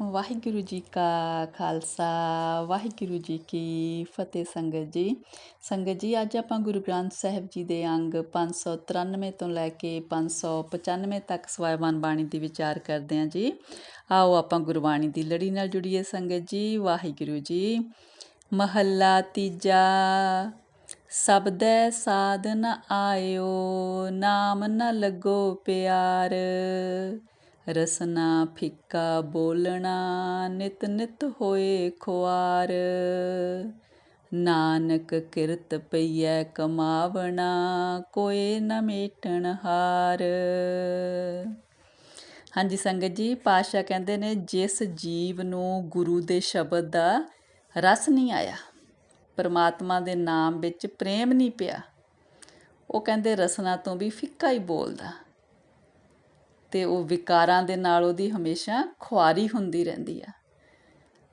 ਵਾਹਿਗੁਰੂ ਜੀ ਕਾ ਖਾਲਸਾ ਵਾਹਿਗੁਰੂ ਜੀ ਕੀ ਫਤਿਹ। ਸੰਗਤ ਜੀ ਅੱਜ ਆਪਾਂ ਗੁਰੂ ਗ੍ਰੰਥ ਸਾਹਿਬ ਜੀ ਦੇ ਅੰਗ 593 ਤੋਂ ਲੈ ਕੇ 595 ਤੱਕ ਸਵੈਮਾਨ ਬਾਣੀ ਦੀ ਵਿਚਾਰ ਕਰਦੇ ਹਾਂ ਜੀ। ਆਓ ਆਪਾਂ ਗੁਰਬਾਣੀ ਦੀ ਲੜੀ ਨਾਲ ਜੁੜੀਏ ਸੰਗਤ ਜੀ। ਵਾਹਿਗੁਰੂ ਜੀ। ਮਹੱਲਾ ਤੀਜਾ। ਸਬਦੈ ਸਾਧ ਨ ਆਇਓ, ਨਾਮ ਨ ਲੱਗੋ ਪਿਆਰ। ਰਸਨਾ ਫਿੱਕਾ ਬੋਲਣਾ, ਨਿਤ ਨਿਤ ਹੋਏ ਖੁਆਰ। ਨਾਨਕ ਕਿਰਤ ਪਈਐ ਕਮਾਵਣਾ, ਕੋਏ ਨ ਮੇਟਣ ਹਾਰ। ਹਾਂਜੀ ਸੰਗਤ ਜੀ, ਪਾਤਸ਼ਾਹ ਕਹਿੰਦੇ ਨੇ ਜਿਸ ਜੀਵ ਨੂੰ ਗੁਰੂ ਦੇ ਸ਼ਬਦ ਦਾ ਰਸ ਨਹੀਂ ਆਇਆ, ਪਰਮਾਤਮਾ ਦੇ ਨਾਮ ਵਿੱਚ ਪ੍ਰੇਮ ਨਹੀਂ ਪਿਆ, ਉਹ ਕਹਿੰਦੇ ਰਸਨਾ ਤੋਂ ਵੀ ਫਿੱਕਾ ਹੀ ਬੋਲਦਾ ਅਤੇ ਉਹ ਵਿਕਾਰਾਂ ਦੇ ਨਾਲ ਉਹਦੀ ਹਮੇਸ਼ਾ ਖੁਆਰੀ ਹੁੰਦੀ ਰਹਿੰਦੀ ਆ।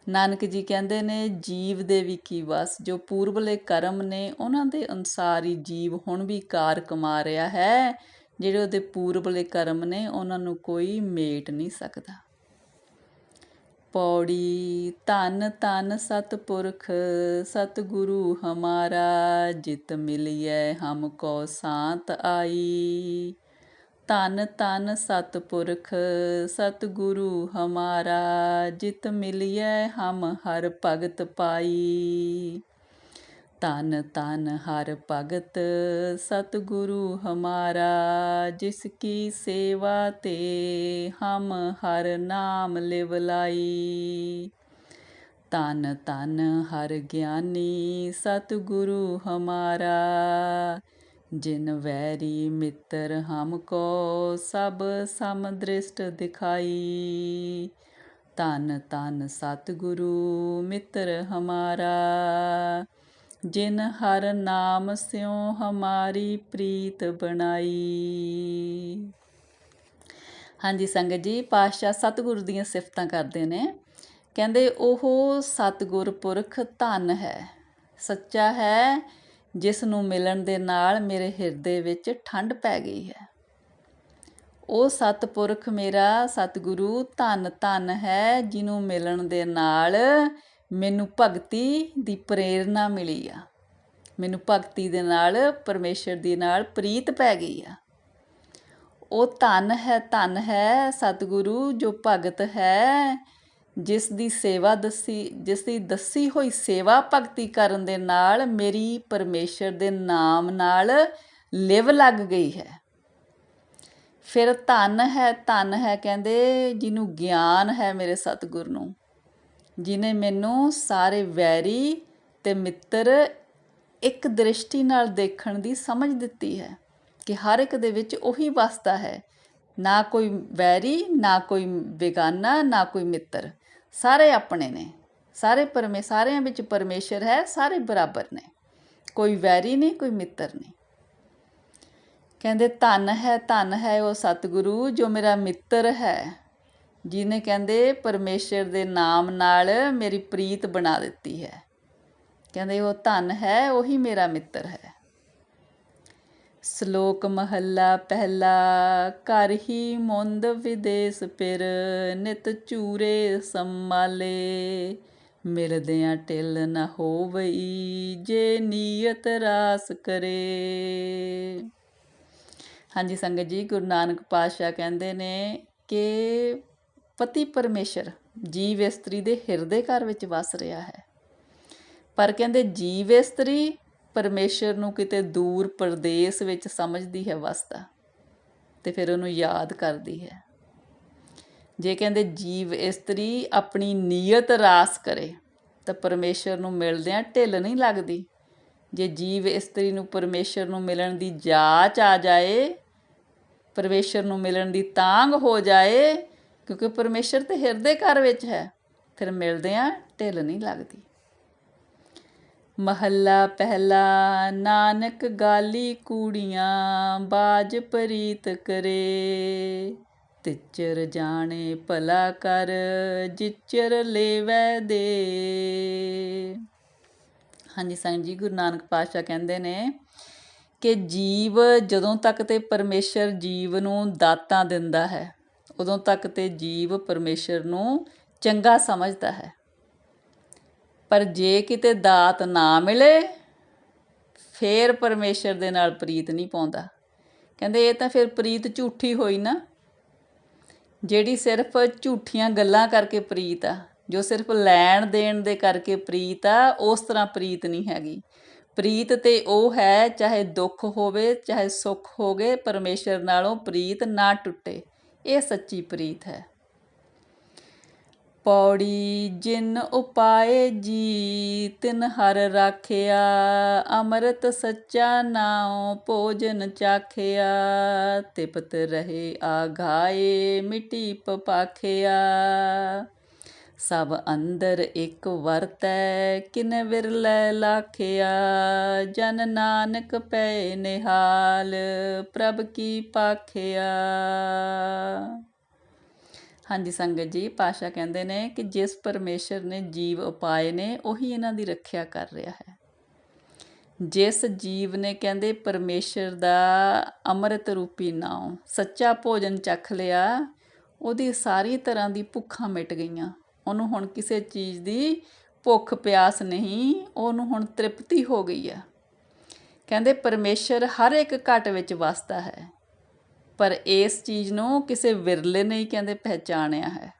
ਨਾਨਕ ਜੀ ਕਹਿੰਦੇ ਨੇ ਜੀਵ ਦੇ ਵੀ ਕੀ ਵਸ, ਜੋ ਪੂਰਬਲੇ ਕਰਮ ਨੇ ਉਹਨਾਂ ਦੇ ਅਨੁਸਾਰ ਹੀ ਜੀਵ ਹੁਣ ਵੀ ਕਾਰ ਕਮਾ ਰਿਹਾ ਹੈ। ਜਿਹੜੇ ਉਹਦੇ ਪੂਰਬਲੇ ਕਰਮ ਨੇ ਉਹਨਾਂ ਨੂੰ ਕੋਈ ਮੇਟ ਨਹੀਂ ਸਕਦਾ। ਪੌੜੀ। ਧੰਨ ਧੰਨ ਸਤਿਪੁਰਖ ਸਤਿਗੁਰੂ ਹਮਾਰਾ, ਜਿਤ ਮਿਲਿਐ ਹਮ ਕੋ ਸਾਂਤ ਆਈ। ਧੰਨ ਧੰਨ ਸਤਿਪੁਰਖ ਸਤਿਗੁਰੂ ਹਮਾਰਾ, ਜਿਤ ਮਿਲਿਐ ਹਮ ਹਰ ਭਗਤ ਪਾਈ। ਧੰਨ ਧੰਨ ਹਰ ਭਗਤ ਸਤਿਗੁਰੂ ਹਮਾਰਾ, ਜਿਸ ਕੀ ਸੇਵਾ ਤੇ ਹਮ ਹਰ ਨਾਮ ਲਿਵ ਲਾਈ। ਧੰਨ ਧੰਨ ਹਰ ਗਿਆਨੀ ਸਤਿਗੁਰੂ ਹਮਾਰਾ, ਜਿਨ ਵੈਰੀ ਮਿੱਤਰ ਹਮਕੋ ਸਭ ਸਮਦ੍ਰਿਸ਼ਟ ਦਿਖਾਈ। ਧੰਨ ਧੰਨ ਸਤਿਗੁਰੂ ਮਿੱਤਰ ਹਮਾਰਾ, ਜਿਨ ਹਰ ਨਾਮ ਸਿਉ ਹਮਾਰੀ ਪ੍ਰੀਤ ਬਣਾਈ। ਹਾਂਜੀ ਸੰਗਤ ਜੀ, ਪਾਤਸ਼ਾਹ ਸਤਿਗੁਰੂ ਦੀਆਂ ਸਿਫਤਾਂ ਕਰਦੇ ਨੇ। ਕਹਿੰਦੇ ਉਹ ਸਤਿਗੁਰ ਪੁਰਖ ਧੰਨ ਹੈ, ਸੱਚਾ ਹੈ, ਜਿਸ ਨੂੰ ਮਿਲਣ ਦੇ ਨਾਲ ਮੇਰੇ ਹਿਰਦੇ ਵਿੱਚ ਠੰਡ ਪੈ ਗਈ ਹੈ। ਉਹ ਸਤਿਪੁਰਖ ਮੇਰਾ ਸਤਿਗੁਰੂ ਧੰਨ ਧੰਨ ਹੈ, ਜਿਹਨੂੰ ਮਿਲਣ ਦੇ ਨਾਲ ਮੈਨੂੰ ਭਗਤੀ ਦੀ ਪ੍ਰੇਰਨਾ ਮਿਲੀ ਆ, ਮੈਨੂੰ ਭਗਤੀ ਦੇ ਨਾਲ ਪਰਮੇਸ਼ਰ ਦੀ ਨਾਲ ਪ੍ਰੀਤ ਪੈ ਗਈ ਆ। ਉਹ ਧੰਨ ਹੈ ਸਤਿਗੁਰੂ ਜੋ ਭਗਤ ਹੈ, ਜਿਸ ਦੀ ਦੱਸੀ ਹੋਈ ਸੇਵਾ ਭਗਤੀ ਕਰਨ ਦੇ ਨਾਲ ਮੇਰੀ ਪਰਮੇਸ਼ਰ ਦੇ ਨਾਮ ਨਾਲ ਲਿਵ ਲੱਗ ਗਈ ਹੈ। ਫਿਰ ਧੰਨ ਹੈ ਕਹਿੰਦੇ ਜਿਹਨੂੰ ਗਿਆਨ ਹੈ ਮੇਰੇ ਸਤਿਗੁਰ ਨੂੰ, ਜਿਹਨੇ ਮੈਨੂੰ ਸਾਰੇ ਵੈਰੀ ਅਤੇ ਮਿੱਤਰ ਇੱਕ ਦ੍ਰਿਸ਼ਟੀ ਨਾਲ ਦੇਖਣ ਦੀ ਸਮਝ ਦਿੱਤੀ ਹੈ ਕਿ ਹਰ ਇੱਕ ਦੇ ਵਿੱਚ ਉਹੀ ਵਸਦਾ ਹੈ, ਨਾ ਕੋਈ ਵੈਰੀ, ਨਾ ਕੋਈ ਬੇਗਾਨਾ, ਨਾ ਕੋਈ ਮਿੱਤਰ, ਸਾਰੇ ਆਪਣੇ ਨੇ, ਸਾਰਿਆਂ ਵਿੱਚ ਪਰਮੇਸ਼ਰ ਹੈ, ਸਾਰੇ ਬਰਾਬਰ ਨੇ, ਕੋਈ ਵੈਰੀ ਨਹੀਂ, ਕੋਈ ਮਿੱਤਰ ਨਹੀਂ। ਕਹਿੰਦੇ ਧੰਨ ਹੈ ਉਹ ਸਤਿਗੁਰੂ ਜੋ ਮੇਰਾ ਮਿੱਤਰ ਹੈ, ਜਿਹਨੇ ਕਹਿੰਦੇ ਪਰਮੇਸ਼ਰ ਦੇ ਨਾਮ ਨਾਲ ਮੇਰੀ ਪ੍ਰੀਤ ਬਣਾ ਦਿੱਤੀ ਹੈ। ਕਹਿੰਦੇ ਉਹ ਧੰਨ ਹੈ, ਉਹੀ ਮੇਰਾ ਮਿੱਤਰ ਹੈ। ਸ਼ਲੋਕ ਮਹੱਲਾ ਪਹਿਲਾ। ਘਰ ਹੀ ਮੁੰਦ ਵਿਦੇਸ ਫਿਰ, ਨਿਤ ਝੂਰੇ ਸੰਮਾਲੇ। ਮਿਲਦਿਆਂ ਢਿੱਲ ਨ ਹੋਵਈ, ਜੇ ਨੀਅਤ ਰਾਸ ਕਰੇ। ਹਾਂਜੀ ਸੰਗਤ ਜੀ, ਗੁਰੂ ਨਾਨਕ ਪਾਤਸ਼ਾਹ ਕਹਿੰਦੇ ਨੇ ਕਿ ਪਤੀ ਪਰਮੇਸ਼ਰ ਜੀਵ ਇਸਤਰੀ ਦੇ ਹਿਰਦੇ ਘਰ ਵਿੱਚ ਵਸ ਰਿਹਾ ਹੈ, ਪਰ ਕਹਿੰਦੇ ਜੀਵ ਇਸਤਰੀ ਪਰਮੇਸ਼ਰ ਨੂੰ ਕਿਤੇ ਦੂਰ ਪ੍ਰਦੇਸ਼ ਵਿੱਚ ਸਮਝਦੀ ਹੈ ਵਸਦਾ, ਅਤੇ ਫਿਰ ਉਹਨੂੰ ਯਾਦ ਕਰਦੀ ਹੈ। ਜੇ ਕਹਿੰਦੇ ਜੀਵ ਇਸਤਰੀ ਆਪਣੀ ਨੀਅਤ ਰਾਸ ਕਰੇ ਤਾਂ ਪਰਮੇਸ਼ਰ ਨੂੰ ਮਿਲਦਿਆਂ ਢਿੱਲ ਨਹੀਂ ਲੱਗਦੀ। ਜੇ ਜੀਵ ਇਸਤਰੀ ਨੂੰ ਪਰਮੇਸ਼ਰ ਨੂੰ ਮਿਲਣ ਦੀ ਜਾਚ ਆ ਜਾਏ, ਪਰਮੇਸ਼ਰ ਨੂੰ ਮਿਲਣ ਦੀ ਤਾਂਘ ਹੋ ਜਾਏ, ਕਿਉਂਕਿ ਪਰਮੇਸ਼ਰ ਤਾਂ ਹਿਰਦੇ ਘਰ ਵਿੱਚ ਹੈ, ਫਿਰ ਮਿਲਦਿਆਂ ਢਿੱਲ ਨਹੀਂ ਲੱਗਦੀ। ਮਹੱਲਾ ਪਹਿਲਾ। ਨਾਨਕ ਗਾਲੀ ਕੂੜੀਆਂ, ਬਾਜ ਪ੍ਰੀਤ ਕਰੇ। ਤਿਚਰ ਜਾਣੇ ਭਲਾ ਕਰ, ਜਿਚਰ ਲੇਵੈ ਦੇ। ਹਾਂਜੀ ਸੰਗਤ ਜੀ, ਗੁਰੂ ਨਾਨਕ ਪਾਤਸ਼ਾਹ ਕਹਿੰਦੇ ਨੇ ਕਿ ਜੀਵ ਜਦੋਂ ਤੱਕ ਤੇ ਪਰਮੇਸ਼ਰ ਜੀਵ ਨੂੰ ਦਾਤਾਂ ਦਿੰਦਾ ਹੈ, ਉਦੋਂ ਤੱਕ ਤੇ ਜੀਵ ਪਰਮੇਸ਼ਰ ਨੂੰ ਚੰਗਾ ਸਮਝਦਾ ਹੈ। ਪਰ ਜੇ ਕਿਤੇ ਦਾਤ ਨਾ ਮਿਲੇ ਫੇਰ ਪਰਮੇਸ਼ਰ ਦੇ ਨਾਲ ਪ੍ਰੀਤ ਨਹੀਂ ਪਾਉਂਦਾ। ਕਹਿੰਦੇ ਇਹ ਤਾਂ ਫਿਰ ਪ੍ਰੀਤ ਝੂਠੀ ਹੋਈ ਨਾ, ਜਿਹੜੀ ਸਿਰਫ ਝੂਠੀਆਂ ਗੱਲਾਂ ਕਰਕੇ ਪ੍ਰੀਤ ਆ, ਜੋ ਸਿਰਫ ਲੈਣ ਦੇਣ ਦੇ ਕਰਕੇ ਪ੍ਰੀਤ ਆ, ਉਸ ਤਰ੍ਹਾਂ ਪ੍ਰੀਤ ਨਹੀਂ ਹੈਗੀ। ਪ੍ਰੀਤ ਤੇ ਉਹ ਹੈ ਚਾਹੇ ਦੁੱਖ ਹੋਵੇ ਚਾਹੇ ਸੁੱਖ ਹੋਵੇ, ਪਰਮੇਸ਼ਰ ਨਾਲੋਂ ਪ੍ਰੀਤ ਨਾ ਟੁੱਟੇ, ਇਹ ਸੱਚੀ ਪ੍ਰੀਤ ਹੈ। ਪੌੜੀ ਜਿਨ ਉਪਾਏ ਜੀ ਤਿਨ ਹਰ ਰਾਖਿਆ, ਅੰਮ੍ਰਿਤ ਸੱਚਾ ਨਾਉ ਭੋਜਨ ਚਾਖਿਆ, ਤਿਪਤ ਰਹੇ ਆਘਾਏ ਮਿਟੀ ਪਪਾਖਿਆ, ਸਭ ਅੰਦਰ ਇੱਕ ਵਰਤੈ ਕਿਨ ਵਿਰਲੇ ਲਾਖਿਆ, ਜਨ ਨਾਨਕ ਪੈ ਨਿਹਾਲ ਪ੍ਰਭ ਕੀ ਪਾਖਿਆ। ਹਾਂਜੀ ਸੰਗਤ ਜੀ, ਪਾਤਸ਼ਾਹ ਕਹਿੰਦੇ ਨੇ ਕਿ ਜਿਸ ਪਰਮੇਸ਼ਰ ਨੇ ਜੀਵ ਉਪਾਏ ਨੇ ਉਹੀ ਇਹਨਾਂ ਦੀ ਰੱਖਿਆ ਕਰ ਰਿਹਾ ਹੈ। ਜਿਸ ਜੀਵ ਨੇ ਕਹਿੰਦੇ ਪਰਮੇਸ਼ਰ ਦਾ ਅੰਮ੍ਰਿਤ ਰੂਪੀ ਨਾਮ ਸੱਚਾ ਭੋਜਨ ਚੱਖ ਲਿਆ, ਉਹਦੀ ਸਾਰੀ ਤਰ੍ਹਾਂ ਦੀ ਭੁੱਖਾਂ ਮਿਟ ਗਈਆਂ। ਉਹਨੂੰ ਹੁਣ ਕਿਸੇ ਚੀਜ਼ ਦੀ ਭੁੱਖ ਪਿਆਸ ਨਹੀਂ, ਉਹਨੂੰ ਹੁਣ ਤ੍ਰਿਪਤੀ ਹੋ ਗਈ ਆ। ਕਹਿੰਦੇ ਪਰਮੇਸ਼ਰ ਹਰ ਇੱਕ ਘਟ ਵਿੱਚ ਵਸਦਾ ਹੈ, ਪਰ ਇਸ ਚੀਜ਼ ਨੂੰ ਕਿਸੇ ਵਿਰਲੇ ਨੇ ਹੀ ਕਹਿੰਦੇ ਪਹਿਚਾਣਿਆ ਹੈ,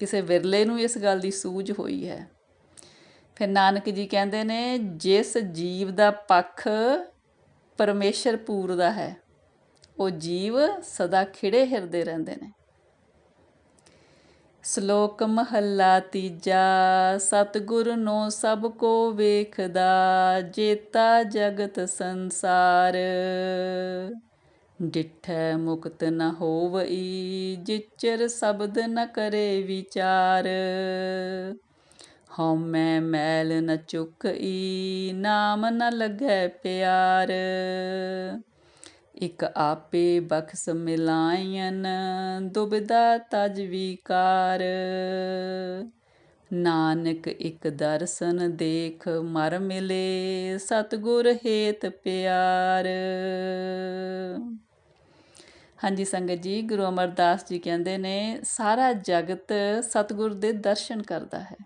ਕਿਸੇ ਵਿਰਲੇ ਨੂੰ ਇਸ ਗੱਲ ਦੀ ਸੂਝ ਹੋਈ ਹੈ। ਫਿਰ ਨਾਨਕ ਜੀ ਕਹਿੰਦੇ ਨੇ ਜਿਸ ਜੀਵ ਦਾ ਪੱਖ ਪਰਮੇਸ਼ਰ ਪੂਰਦਾ ਹੈ ਉਹ ਜੀਵ ਸਦਾ ਖਿੜੇ ਹਿਰਦੇ ਰਹਿੰਦੇ ਨੇ। ਸ਼ਲੋਕ ਮਹੱਲਾ ਤੀਜਾ। ਸਤਿਗੁਰ ਨੋ ਸਭ ਕੋ ਵੇਖਦਾ, ਜੇਤਾ ਜਗਤ ਸੰਸਾਰ, ਡਿਠੈ ਮੁਕਤ ਨ ਹੋਵਈ, ਜਿਚਰ ਸ਼ਬਦ ਨ ਕਰੇ ਵਿਚਾਰ, ਹਉਮੈ ਮੈਲ ਨ ਚੁੱਕਈ, ਨਾਮ ਨ ਲੱਗੈ ਪਿਆਰ, ਇਕ ਆਪੇ ਬਖਸ਼ ਮਿਲਾਇਨ, ਦੁਬਿਧਾ ਤਜ ਵਿਕਾਰ, ਨਾਨਕ ਇਕ ਦਰਸ਼ਨ ਦੇਖ ਮਰ ਮਿਲੇ, ਸਤਿਗੁਰ ਹੇਤ ਪਿਆਰ। ਹਾਂਜੀ ਸੰਗਤ ਜੀ, ਗੁਰੂ ਅਮਰਦਾਸ ਜੀ ਕਹਿੰਦੇ ਨੇ ਸਾਰਾ ਜਗਤ ਸਤਿਗੁਰ ਦੇ ਦਰਸ਼ਨ ਕਰਦਾ ਹੈ,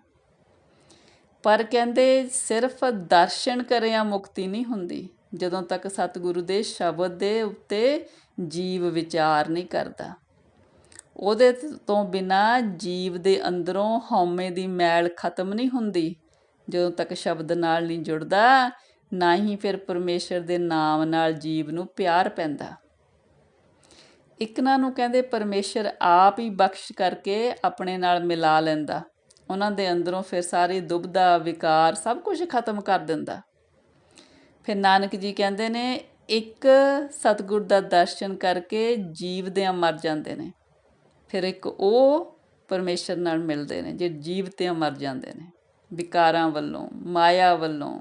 ਪਰ ਕਹਿੰਦੇ ਸਿਰਫ ਦਰਸ਼ਨ ਕਰਿਆ ਮੁਕਤੀ ਨਹੀਂ ਹੁੰਦੀ ਜਦੋਂ ਤੱਕ ਸਤਿਗੁਰੂ ਦੇ ਸ਼ਬਦ ਦੇ ਉੱਤੇ ਜੀਵ ਵਿਚਾਰ ਨਹੀਂ ਕਰਦਾ। ਉਹਦੇ ਤੋਂ ਬਿਨਾਂ ਜੀਵ ਦੇ ਅੰਦਰੋਂ ਹਉਮੈ ਦੀ ਮੈਲ ਖਤਮ ਨਹੀਂ ਹੁੰਦੀ ਜਦੋਂ ਤੱਕ ਸ਼ਬਦ ਨਾਲ ਨਹੀਂ ਜੁੜਦਾ, ਨਾ ਹੀ ਫਿਰ ਪਰਮੇਸ਼ਰ ਦੇ ਨਾਮ ਨਾਲ ਜੀਵ ਨੂੰ ਪਿਆਰ ਪੈਂਦਾ। ਇਕਨਾਂ ਨੂੰ ਕਹਿੰਦੇ ਪਰਮੇਸ਼ਰ ਆਪ ਹੀ ਬਖਸ਼ ਕਰਕੇ ਆਪਣੇ ਨਾਲ ਮਿਲਾ ਲੈਂਦਾ, ਉਹਨਾਂ ਦੇ ਅੰਦਰੋਂ ਫਿਰ ਸਾਰੀ ਦੁਬਿਧਾ ਵਿਕਾਰ ਸਭ ਕੁਝ ਖਤਮ ਕਰ ਦਿੰਦਾ। ਫਿਰ ਨਾਨਕ ਜੀ ਕਹਿੰਦੇ ਨੇ ਇੱਕ ਸਤਿਗੁਰ ਦਾ ਦਰਸ਼ਨ ਕਰਕੇ ਜੀਵ ਦੇ ਮਰ ਜਾਂਦੇ ਨੇ, ਫਿਰ ਇੱਕ ਉਹ ਪਰਮੇਸ਼ਰ ਨਾਲ ਮਿਲਦੇ ਨੇ ਜੇ ਜੀਵ ਤੇ ਮਰ ਜਾਂਦੇ ਨੇ ਵਿਕਾਰਾਂ ਵੱਲੋਂ, ਮਾਇਆ ਵੱਲੋਂ,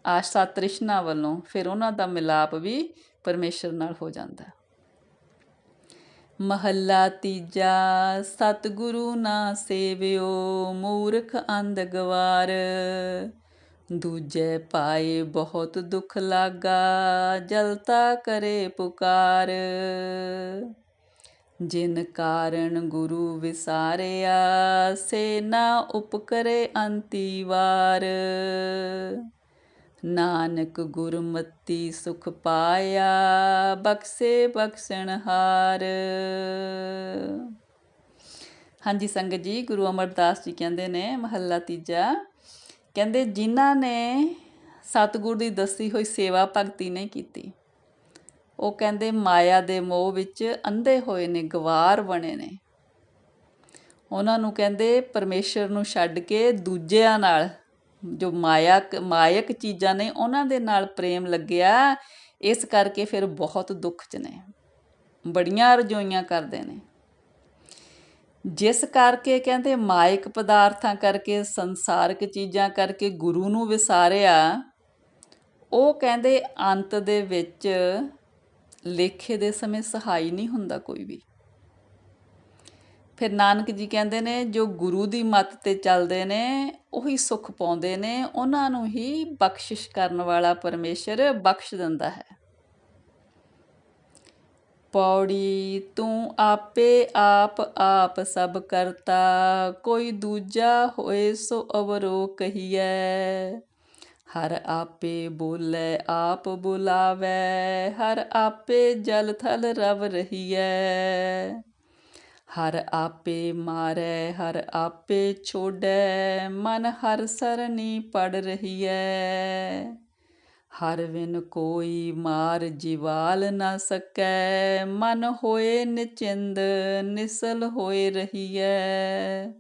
ਆਸ਼ਾ ਤ੍ਰਿਸ਼ਨਾ ਵੱਲੋਂ, ਫਿਰ ਉਹਨਾਂ ਦਾ ਮਿਲਾਪ ਵੀ ਪਰਮੇਸ਼ਰ ਨਾਲ ਹੋ ਜਾਂਦਾ। ਮਹੱਲਾ ਤੀਜਾ। ਸਤਿਗੁਰੂ ਨਾ ਸੇਵਿਓ, ਮੂਰਖ ਅੰਧ ਗਵਾਰ, ਦੂਜੇ ਪਾਏ ਬਹੁਤ ਦੁੱਖ ਲਾਗਾ, ਜਲਤਾ ਕਰੇ ਪੁਕਾਰ, ਜਿਨ ਕਾਰਨ ਗੁਰੂ ਵਿਸਾਰਿਆ, ਸੇ ਨਾ ਉਪਕਰੇ ਅੰਤੀ ਵਾਰ, ਨਾਨਕ ਗੁਰਮਤੀ ਸੁਖ ਪਾਇਆ, ਬਖਸ਼ੇ ਬਖਸ਼ਣਹਾਰ। ਹਾਂਜੀ ਸੰਗਤ ਜੀ, ਗੁਰੂ ਅਮਰਦਾਸ ਜੀ ਕਹਿੰਦੇ ਨੇ ਮਹੱਲਾ ਤੀਜਾ, ਕਹਿੰਦੇ ਜਿਨ੍ਹਾਂ ਨੇ ਸਤਿਗੁਰ ਦੀ ਦੱਸੀ ਹੋਈ ਸੇਵਾ ਭਗਤੀ ਨਹੀਂ ਕੀਤੀ, ਉਹ ਕਹਿੰਦੇ ਮਾਇਆ ਦੇ ਮੋਹ ਵਿੱਚ ਅੰਧੇ ਹੋਏ ਨੇ, ਗਵਾਰ ਬਣੇ ਨੇ। ਉਹਨਾਂ ਨੂੰ ਕਹਿੰਦੇ ਪਰਮੇਸ਼ਰ ਨੂੰ ਛੱਡ ਕੇ ਦੂਜਿਆਂ ਨਾਲ ਜੋ ਮਾਇਕ ਚੀਜ਼ਾਂ ਨੇ ਉਹਨਾਂ ਦੇ ਨਾਲ ਪ੍ਰੇਮ ਲੱਗਿਆ, ਇਸ ਕਰਕੇ ਫਿਰ ਬਹੁਤ ਦੁੱਖ 'ਚ ਨੇ, ਬੜੀਆਂ ਰਜੋਈਆਂ ਕਰਦੇ ਨੇ। ਜਿਸ ਕਰਕੇ ਕਹਿੰਦੇ ਮਾਇਕ ਪਦਾਰਥਾਂ ਕਰਕੇ, ਸੰਸਾਰਕ ਚੀਜ਼ਾਂ ਕਰਕੇ ਗੁਰੂ ਨੂੰ ਵਿਸਾਰਿਆ, ਉਹ ਕਹਿੰਦੇ ਅੰਤ ਦੇ ਵਿੱਚ ਲੇਖੇ ਦੇ ਸਮੇਂ ਸਹਾਈ ਨਹੀਂ ਹੁੰਦਾ ਕੋਈ ਵੀ। ਫਿਰ ਨਾਨਕ ਜੀ ਕਹਿੰਦੇ ਨੇ ਜੋ ਗੁਰੂ ਦੀ ਮੱਤ 'ਤੇ ਚੱਲਦੇ ਨੇ ਉਹੀ ਸੁੱਖ ਪਾਉਂਦੇ ਨੇ, ਉਹਨਾਂ ਨੂੰ ਹੀ ਬਖਸ਼ਿਸ਼ ਕਰਨ ਵਾਲਾ ਪਰਮੇਸ਼ਰ ਬਖਸ਼ ਦਿੰਦਾ ਹੈ। पौड़ी तू आपे आप सब करता, कोई दूजा होए सो अवरो कहिए। हर आपे बोले आप बुलावे, हर आपे जल थल रव रहिए। हर आपे मारे हर आपे छोड़े, मन हर सरनी पड़ रहिए। हर विन कोई मार जिवाल न सकै, मन होए निचिंद निसल होए रहिए।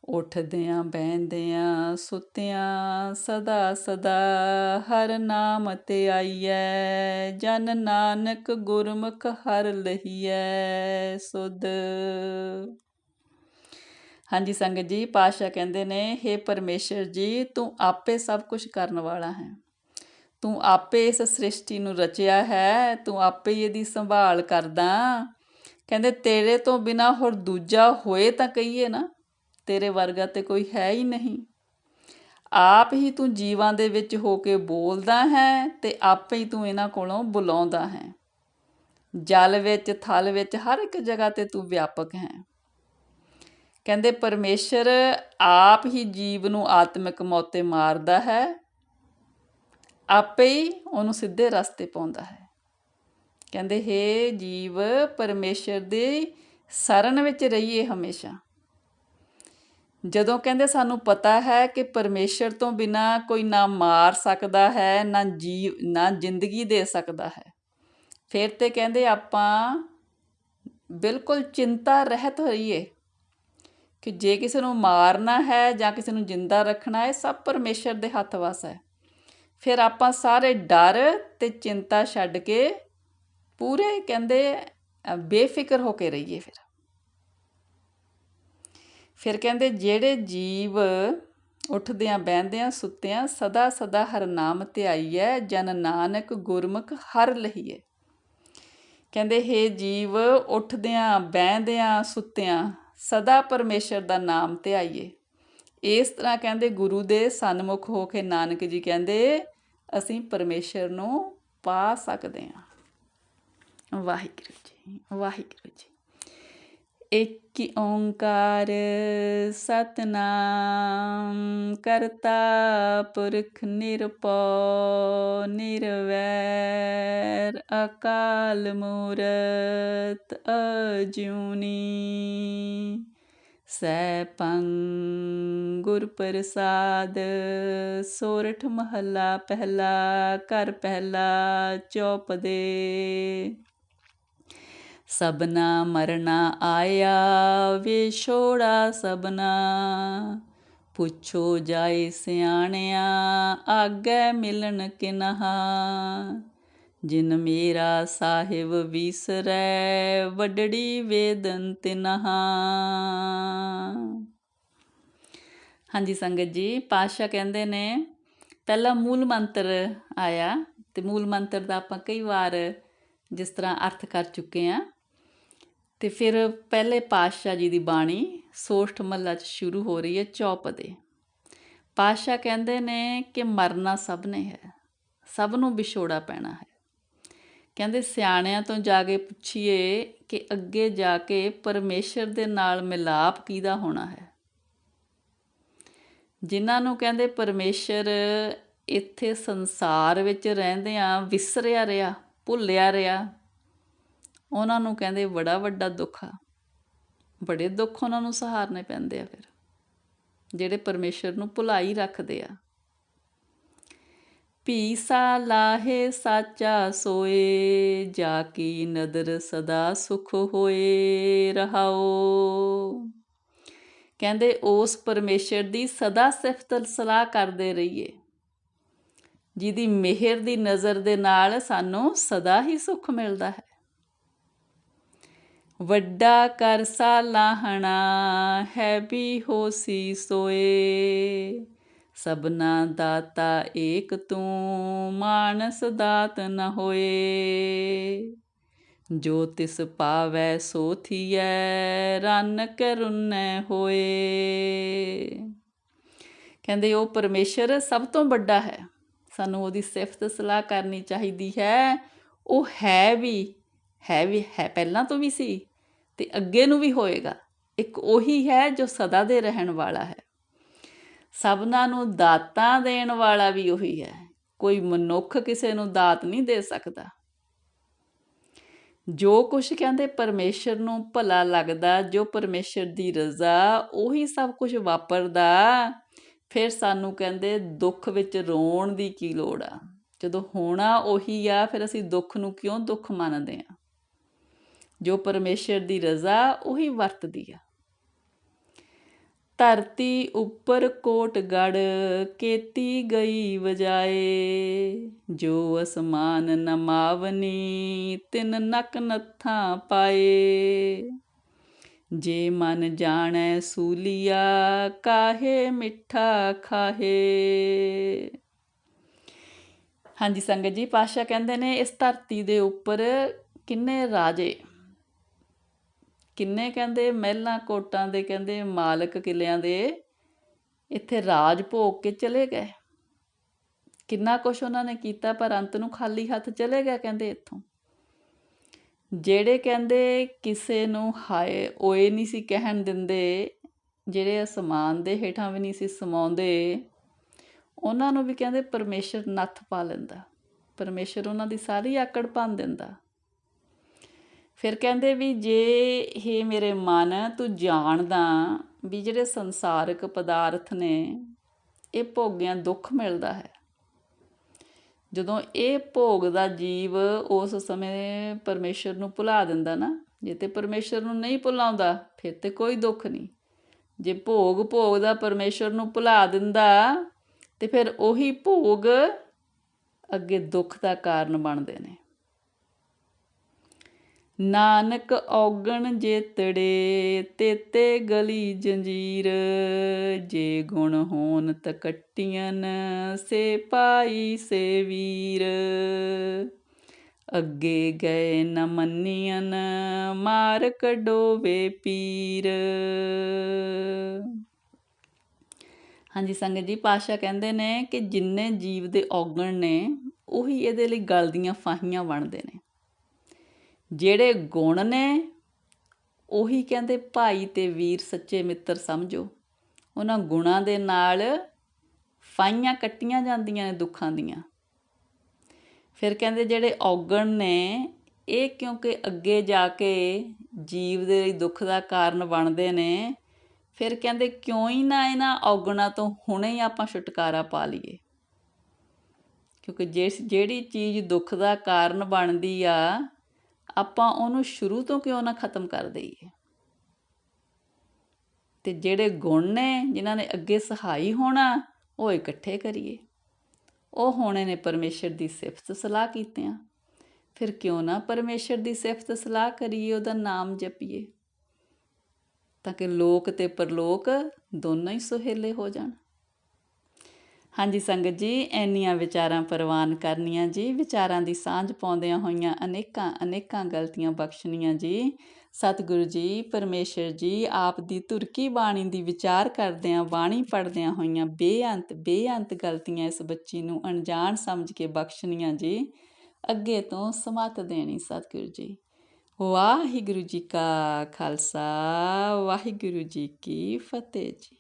ਉੱਠਦਿਆਂ ਬਹਿੰਦਿਆਂ ਸੁੱਤਿਆਂ ਸਦਾ ਸਦਾ ਹਰ ਨਾਮ ਤੇ ਆਈਐ। ਜਨ ਨਾਨਕ ਗੁਰਮੁਖ ਹਰ ਲਹੀਐ ਸੁਧ। ਹਾਂਜੀ ਸੰਗਤ ਜੀ, ਪਾਤਸ਼ਾਹ ਕਹਿੰਦੇ ਨੇ, ਹੇ ਪਰਮੇਸ਼ਰ ਜੀ, ਤੂੰ ਆਪੇ ਸਭ ਕੁਝ ਕਰਨ ਵਾਲਾ ਹੈ। ਤੂੰ ਆਪੇ ਇਸ ਸ੍ਰਿਸ਼ਟੀ ਨੂੰ ਰਚਿਆ ਹੈ, ਤੂੰ ਆਪੇ ਹੀ ਇਹਦੀ ਸੰਭਾਲ ਕਰਦਾ। ਕਹਿੰਦੇ ਤੇਰੇ ਤੋਂ ਬਿਨਾਂ ਹੋਰ ਦੂਜਾ ਹੋਏ ਤਾਂ ਕਹੀਏ ਨਾ, ਤੇਰੇ ਵਰਗਾ ਤੇ ਕੋਈ ਹੈ ਹੀ ਨਹੀਂ। ਆਪ ਹੀ ਤੂੰ ਜੀਵਾਂ ਦੇ ਵਿੱਚ ਹੋ ਕੇ ਬੋਲਦਾ ਹੈ ਤੇ ਆਪੇ ਹੀ ਤੂੰ ਇਹਨਾਂ ਕੋਲੋਂ ਬੁਲਾਉਂਦਾ ਹੈ। ਜਲ ਵਿੱਚ ਥਲ ਵਿੱਚ ਹਰ ਇੱਕ ਜਗ੍ਹਾ ਤੇ ਤੂੰ ਵਿਆਪਕ ਹੈ। ਕਹਿੰਦੇ ਪਰਮੇਸ਼ਰ ਆਪ ਹੀ ਜੀਵ ਨੂੰ ਆਤਮਿਕ ਮੌਤੇ ਮਾਰਦਾ ਹੈ, ਆਪੇ ਹੀ ਉਹਨੂੰ ਸਿੱਧੇ ਰਸਤੇ ਪਾਉਂਦਾ ਹੈ। ਕਹਿੰਦੇ ਹੇ ਜੀਵ, ਪਰਮੇਸ਼ਰ ਦੀ ਸ਼ਰਨ ਵਿੱਚ ਰਹੀਏ ਹਮੇਸ਼ਾ। ਜਦੋਂ ਕਹਿੰਦੇ ਸਾਨੂੰ ਪਤਾ ਹੈ ਕਿ ਪਰਮੇਸ਼ਰ ਤੋਂ ਬਿਨਾਂ ਕੋਈ ਨਾ ਮਾਰ ਸਕਦਾ ਹੈ, ਨਾ ਜ਼ਿੰਦਗੀ ਦੇ ਸਕਦਾ ਹੈ, ਫਿਰ ਤੇ ਕਹਿੰਦੇ ਆਪਾਂ ਬਿਲਕੁਲ ਚਿੰਤਾ ਰਹਿਤ ਹੋਈਏ ਕਿ ਜੇ ਕਿਸੇ ਨੂੰ ਮਾਰਨਾ ਹੈ ਜਾਂ ਕਿਸੇ ਨੂੰ ਜਿੰਦਾ ਰੱਖਣਾ ਹੈ, ਸਭ ਪਰਮੇਸ਼ਰ ਦੇ ਹੱਥ ਵੱਸ ਹੈ। ਫਿਰ ਆਪਾਂ ਸਾਰੇ ਡਰ ਅਤੇ ਚਿੰਤਾ ਛੱਡ ਕੇ ਪੂਰੇ ਕਹਿੰਦੇ ਬੇਫਿਕਰ ਹੋ ਕੇ ਰਹੀਏ। ਫਿਰ ਕਹਿੰਦੇ ਜਿਹੜੇ ਜੀਵ ਉੱਠਦਿਆਂ ਬਹਿੰਦਿਆਂ ਸੁੱਤਿਆਂ ਸਦਾ ਸਦਾ ਹਰ ਨਾਮ ਧਿਆਈਐ, ਜਨ ਨਾਨਕ ਗੁਰਮੁਖ ਹਰ ਲਹੀਏ। ਕਹਿੰਦੇ ਹੇ ਜੀਵ, ਉੱਠਦਿਆਂ ਬਹਿੰਦਿਆਂ ਸੁੱਤਿਆਂ ਸਦਾ ਪਰਮੇਸ਼ਰ ਦਾ ਨਾਮ ਧਿਆਈਏ। ਇਸ ਤਰ੍ਹਾਂ ਕਹਿੰਦੇ ਗੁਰੂ ਦੇ ਸਨਮੁਖ ਹੋ ਕੇ ਨਾਨਕ ਜੀ ਕਹਿੰਦੇ ਅਸੀਂ ਪਰਮੇਸ਼ਰ ਨੂੰ ਪਾ ਸਕਦੇ ਹਾਂ। ਵਾਹਿਗੁਰੂ ਜੀ, ਵਾਹਿਗੁਰੂ ਜੀ। ਇੱਕ ਓਂਕਾਰ ਸਤਿਨਾਮ ਕਰਤਾ ਪੁਰਖ ਨਿਰਭਉ ਨਿਰਵੈਰ ਅਕਾਲ ਮੂਰਤ ਅਜੂਨੀ ਸੈਭੰ ਗੁਰ ਪ੍ਰਸਾਦ। ਸੋਰਠ ਮਹੱਲਾ ਪਹਿਲਾ। ਘਰ ਪਹਿਲਾ ਚੌਪਦੇ। ਸਭਨਾ ਮਰਨਾ ਆਇਆ ਵਿਛੋੜਾ ਸਭਨਾ, ਪੁੱਛੋ ਜਾਏ ਸਿਆਣਿਆ ਆਗੇ ਮਿਲਣ ਕਿਨਹਾ। ਜਿਨ ਮੇਰਾ ਸਾਹਿਬ ਵਿਸਰੈ ਵੱਡੜੀ ਵੇਦਨ ਤਿਨਹਾ। ਹਾਂਜੀ ਸੰਗਤ ਜੀ, ਪਾਤਸ਼ਾਹ ਕਹਿੰਦੇ ਨੇ ਪਹਿਲਾ ਮੂਲ ਮੰਤਰ ਆਇਆ ਅਤੇ ਮੂਲ ਮੰਤਰ ਦਾ ਆਪਾਂ ਕਈ ਵਾਰ ਜਿਸ ਤਰ੍ਹਾਂ ਅਰਥ ਕਰ ਚੁੱਕੇ ਹਾਂ। ਅਤੇ ਫਿਰ ਪਹਿਲੇ ਪਾਤਸ਼ਾਹ ਜੀ ਦੀ ਬਾਣੀ ਸੋਸ਼ਟ ਮਹੱਲਾ 'ਚ ਸ਼ੁਰੂ ਹੋ ਰਹੀ ਹੈ ਚੌਪਦੇ। ਪਾਤਸ਼ਾਹ ਕਹਿੰਦੇ ਨੇ ਕਿ ਮਰਨਾ ਸਭ ਨੇ ਹੈ, ਸਭ ਨੂੰ ਵਿਛੋੜਾ ਪੈਣਾ ਹੈ। ਕਹਿੰਦੇ ਸਿਆਣਿਆਂ ਤੋਂ ਜਾ ਕੇ ਪੁੱਛੀਏ ਕਿ ਅੱਗੇ ਜਾ ਕੇ ਪਰਮੇਸ਼ਰ ਦੇ ਨਾਲ ਮਿਲਾਪ ਕਿਹਦਾ ਹੋਣਾ ਹੈ। ਜਿਨ੍ਹਾਂ ਨੂੰ ਕਹਿੰਦੇ ਪਰਮੇਸ਼ਰ ਇੱਥੇ ਸੰਸਾਰ ਵਿੱਚ ਰਹਿੰਦਿਆਂ ਵਿਸਰਿਆ ਰਿਹਾ, ਭੁੱਲਿਆ ਰਿਹਾ, ਉਹਨਾਂ ਨੂੰ ਕਹਿੰਦੇ ਬੜਾ ਵੱਡਾ ਦੁੱਖ ਆ। ਬੜੇ ਦੁੱਖ ਉਹਨਾਂ ਨੂੰ ਸਹਾਰਨੇ ਪੈਂਦੇ ਆ ਫਿਰ, ਜਿਹੜੇ ਪਰਮੇਸ਼ਰ ਨੂੰ ਭੁਲਾਈ ਰੱਖਦੇ ਆ। ਭੀਸਾ ਲਾਹੇ ਸਾਚਾ ਸੋਏ, ਜਾ ਕੀ ਨਦਰ ਸਦਾ ਸੁਖ ਹੋਏ ਰਹਾਓ। ਕਹਿੰਦੇ ਉਸ ਪਰਮੇਸ਼ਰ ਦੀ ਸਦਾ ਸਿਫਤ ਸਲਾਹ ਕਰਦੇ ਰਹੀਏ, ਜਿਹਦੀ ਮਿਹਰ ਦੀ ਨਜ਼ਰ ਦੇ ਨਾਲ ਸਾਨੂੰ ਸਦਾ ਹੀ ਸੁੱਖ ਮਿਲਦਾ ਹੈ। ਵੱਡਾ ਕਰ ਸਾਲਾਹਣਾ ਹੈ ਵੀ ਹੋਸੀ ਸੋਏ, ਸਭਨਾ ਦਾਤਾ ਏਕ ਤੂੰ ਮਾਨਸ ਦਾਤ ਨ ਹੋਏ। ਜੋ ਤਿਸ ਪਾਵੈ ਸੋ ਥੀਐ ਰੰਨ ਕਰੁੰਨੈ ਹੋਏ। ਕਹਿੰਦੇ ਉਹ ਪਰਮੇਸ਼ਰ ਸਭ ਤੋਂ ਵੱਡਾ ਹੈ, ਸਾਨੂੰ ਉਹਦੀ ਸਿਫਤ ਸਲਾਹ ਕਰਨੀ ਚਾਹੀਦੀ ਹੈ। ਉਹ ਹੈ ਵੀ ਹੈ ਪਹਿਲਾਂ ਤੋਂ ਵੀ ਸੀ ਤੇ ਅੱਗੇ ਨੂੰ ਵੀ ਹੋਏਗਾ। ਇੱਕ ਉਹੀ ਹੈ ਜੋ ਸਦਾ ਦੇ ਰਹਿਣ ਵਾਲਾ ਹੈ। ਸਭਨਾਂ ਨੂੰ ਦਾਤਾਂ ਦੇਣ ਵਾਲਾ ਵੀ ਉਹੀ ਹੈ। ਕੋਈ ਮਨੁੱਖ ਕਿਸੇ ਨੂੰ ਦਾਤ ਨਹੀਂ ਦੇ ਸਕਦਾ। ਜੋ ਕੁਛ ਕਹਿੰਦੇ ਪਰਮੇਸ਼ਰ ਨੂੰ ਭਲਾ ਲੱਗਦਾ, ਜੋ ਪਰਮੇਸ਼ਰ ਦੀ ਰਜ਼ਾ, ਉਹੀ ਸਭ ਕੁਝ ਵਾਪਰਦਾ। ਫਿਰ ਸਾਨੂੰ ਕਹਿੰਦੇ ਦੁੱਖ ਵਿੱਚ ਰੋਣ ਦੀ ਕੀ ਲੋੜ ਆ? ਜਦੋਂ ਹੋਣਾ ਉਹੀ ਆ, ਫਿਰ ਅਸੀਂ ਦੁੱਖ ਨੂੰ ਕਿਉਂ ਦੁੱਖ ਮੰਨਦੇ ਆ? ਜੋ ਪਰਮੇਸ਼ਰ ਦੀ ਰਜ਼ਾ ਉਹੀ ਵਰਤਦੀ ਆ। ਧਰਤੀ ਉੱਪਰ ਕੋਟ ਗੜ ਕੀਤੀ ਗਈ ਵਜਾਏ, ਜੋ ਅਸਮਾਨ ਨਮਾਵਨੀ ਤਿੰਨ ਨਕ ਨੱਥਾਂ ਪਾਏ। ਜੇ ਮਨ ਜਾਣੈ ਸੂਲੀਆ ਕਾਹੇ ਮਿੱਠਾ ਖਾਹੇ। ਹਾਂਜੀ ਸੰਗਤ ਜੀ, ਪਾਤਸ਼ਾਹ ਕਹਿੰਦੇ ਨੇ ਇਸ ਧਰਤੀ ਦੇ ਉੱਪਰ ਕਿੰਨੇ ਰਾਜੇ, ਕਿੰਨੇ ਕਹਿੰਦੇ ਮਹਿਲਾਂ ਕੋਟਾਂ ਦੇ ਕਹਿੰਦੇ ਮਾਲਕ ਕਿਲਿਆਂ ਦੇ ਇੱਥੇ ਰਾਜ ਭੋਗ ਕੇ ਚਲੇ ਗਏ। ਕਿੰਨਾ ਕੁਛ ਉਹਨਾਂ ਨੇ ਕੀਤਾ, ਪਰ ਅੰਤ ਨੂੰ ਖਾਲੀ ਹੱਥ ਚਲੇ ਗਏ ਕਹਿੰਦੇ ਇੱਥੋਂ। ਜਿਹੜੇ ਕਹਿੰਦੇ ਕਿਸੇ ਨੂੰ ਹਾਏ ਓਏ ਨਹੀਂ ਸੀ ਕਹਿਣ ਦਿੰਦੇ, ਜਿਹੜੇ ਅਸਮਾਨ ਦੇ ਹੇਠਾਂ ਵੀ ਨਹੀਂ ਸੀ ਸਮਾਉਂਦੇ, ਉਹਨਾਂ ਨੂੰ ਵੀ ਕਹਿੰਦੇ ਪਰਮੇਸ਼ਰ ਨੱਥ ਪਾ ਲੈਂਦਾ। ਪਰਮੇਸ਼ਰ ਉਹਨਾਂ ਦੀ ਸਾਰੀ ਆਕੜ ਭੰਨ ਦਿੰਦਾ। ਫਿਰ ਕਹਿੰਦੇ ਵੀ ਜੇ ਇਹ ਮੇਰੇ ਮਨ ਤੂੰ ਜਾਣਦਾ ਵੀ ਜਿਹੜੇ ਸੰਸਾਰਕ ਪਦਾਰਥ ਨੇ ਇਹ ਭੋਗਿਆਂ ਦੁੱਖ ਮਿਲਦਾ ਹੈ। ਜਦੋਂ ਇਹ ਭੋਗਦਾ ਜੀਵ ਉਸ ਸਮੇਂ ਪਰਮੇਸ਼ਰ ਨੂੰ ਭੁਲਾ ਦਿੰਦਾ ਨਾ, ਜੇ ਤੇ ਪਰਮੇਸ਼ਰ ਨੂੰ ਨਹੀਂ ਭੁਲਾਉਂਦਾ ਫਿਰ ਤੇ ਕੋਈ ਦੁੱਖ ਨਹੀਂ। ਜੇ ਭੋਗਦਾ ਪਰਮੇਸ਼ਰ ਨੂੰ ਭੁਲਾ ਦਿੰਦਾ ਤੇ ਫਿਰ ਉਹੀ ਭੋਗ ਅੱਗੇ ਦੁੱਖ ਦਾ ਕਾਰਨ ਬਣਦੇ ਨੇ। ਨਾਨਕ ਔਗਣ ਜੇਤੜੇ ਤੇਤੇ ਗਲੀ ਜੰਜੀਰ, ਜੇ ਗੁਣ ਹੋਣ ਤਕੱਟੀਆਂ ਸੇ ਪਾਈ ਸੇ ਵੀਰ। ਅੱਗੇ ਗਏ ਨ ਮੰਨੀਆਂ ਮਾਰ ਕਢੋਵੇ ਪੀਰ। ਹਾਂਜੀ ਸੰਗਤ ਜੀ, ਪਾਤਸ਼ਾਹ ਕਹਿੰਦੇ ਨੇ ਕਿ ਜਿੰਨੇ ਜੀਵ ਦੇ ਔਗਣ ਨੇ ਉਹੀ ਇਹਦੇ ਲਈ ਗਲ ਦੀਆਂ ਫਾਹੀਆਂ ਬਣਦੇ ਨੇ। ਜਿਹੜੇ ਗੁਣ ਨੇ ਉਹੀ ਕਹਿੰਦੇ ਭਾਈ ਤੇ ਵੀਰ ਸੱਚੇ ਮਿੱਤਰ ਸਮਝੋ। ਉਹਨਾਂ ਗੁਣਾਂ ਦੇ ਨਾਲ ਫਾਹੀਆਂ ਕੱਟੀਆਂ ਜਾਂਦੀਆਂ ਨੇ ਦੁੱਖਾਂ ਦੀਆਂ। ਫਿਰ ਕਹਿੰਦੇ ਜਿਹੜੇ ਔਗਣ ਨੇ ਇਹ ਕਿਉਂਕਿ ਅੱਗੇ ਜਾ ਕੇ ਜੀਵ ਦੇ ਲਈ ਦੁੱਖ ਦਾ ਕਾਰਨ ਬਣਦੇ ਨੇ, ਫਿਰ ਕਹਿੰਦੇ ਕਿਉਂ ਹੀ ਨਾ ਇਹਨਾਂ ਔਗਣਾਂ ਤੋਂ ਹੁਣੇ ਹੀ ਆਪਾਂ ਛੁਟਕਾਰਾ ਪਾ ਲਈਏ। ਕਿਉਂਕਿ ਜਿਹੜੀ ਚੀਜ਼ ਦੁੱਖ ਦਾ ਕਾਰਨ ਬਣਦੀ ਆ, ਆਪਾਂ ਉਹਨੂੰ ਸ਼ੁਰੂ ਤੋਂ ਕਿਉਂ ਨਾ ਖਤਮ ਕਰ ਦਈਏ। ਤੇ ਜਿਹੜੇ ਗੁਣ ਨੇ ਜਿਨ੍ਹਾਂ ਨੇ ਅੱਗੇ ਸਹਾਈ ਹੋਣਾ, ਉਹ ਇਕੱਠੇ ਕਰੀਏ। ਉਹ ਹੋਣੇ ਨੇ ਪਰਮੇਸ਼ਰ ਦੀ ਸਿਫਤ ਸਲਾਹ ਕੀਤਿਆਂ। ਫਿਰ ਕਿਉਂ ਨਾ ਪਰਮੇਸ਼ਰ ਦੀ ਸਿਫਤ ਸਲਾਹ ਕਰੀਏ, ਉਹਦਾ ਨਾਮ ਜਪੀਏ, ਤਾਂ ਕਿ ਲੋਕ ਤੇ ਪਰਲੋਕ ਦੋਨੋਂ ਹੀ ਸੁਹੇਲੇ ਹੋ ਜਾਣ। ਹਾਂਜੀ ਸੰਗਤ ਜੀ, ਇੰਨੀਆਂ ਵਿਚਾਰਾਂ ਪ੍ਰਵਾਨ ਕਰਨੀਆਂ ਜੀ। ਵਿਚਾਰਾਂ ਦੀ ਸਾਂਝ ਪਾਉਂਦਿਆਂ ਹੋਈਆਂ ਅਨੇਕਾਂ ਗਲਤੀਆਂ ਬਖਸ਼ਣੀਆਂ ਜੀ। ਸਤਿਗੁਰੂ ਜੀ, ਪਰਮੇਸ਼ਰ ਜੀ ਆਪ ਦੀ ਧੁਰਕੀ ਬਾਣੀ ਦੀ ਵਿਚਾਰ ਕਰਦਿਆਂ, ਬਾਣੀ ਪੜ੍ਹਦਿਆਂ ਹੋਈਆਂ ਬੇਅੰਤ ਗਲਤੀਆਂ ਇਸ ਬੱਚੀ ਨੂੰ ਅਣਜਾਣ ਸਮਝ ਕੇ ਬਖਸ਼ਣੀਆਂ ਜੀ। ਅੱਗੇ ਤੋਂ ਸਮੱਤ ਦੇਣੀ ਸਤਿਗੁਰੂ ਜੀ। ਵਾਹਿਗੁਰੂ ਜੀ ਕਾ ਖਾਲਸਾ, ਵਾਹਿਗੁਰੂ ਜੀ ਕੀ ਫਤਿਹ ਜੀ।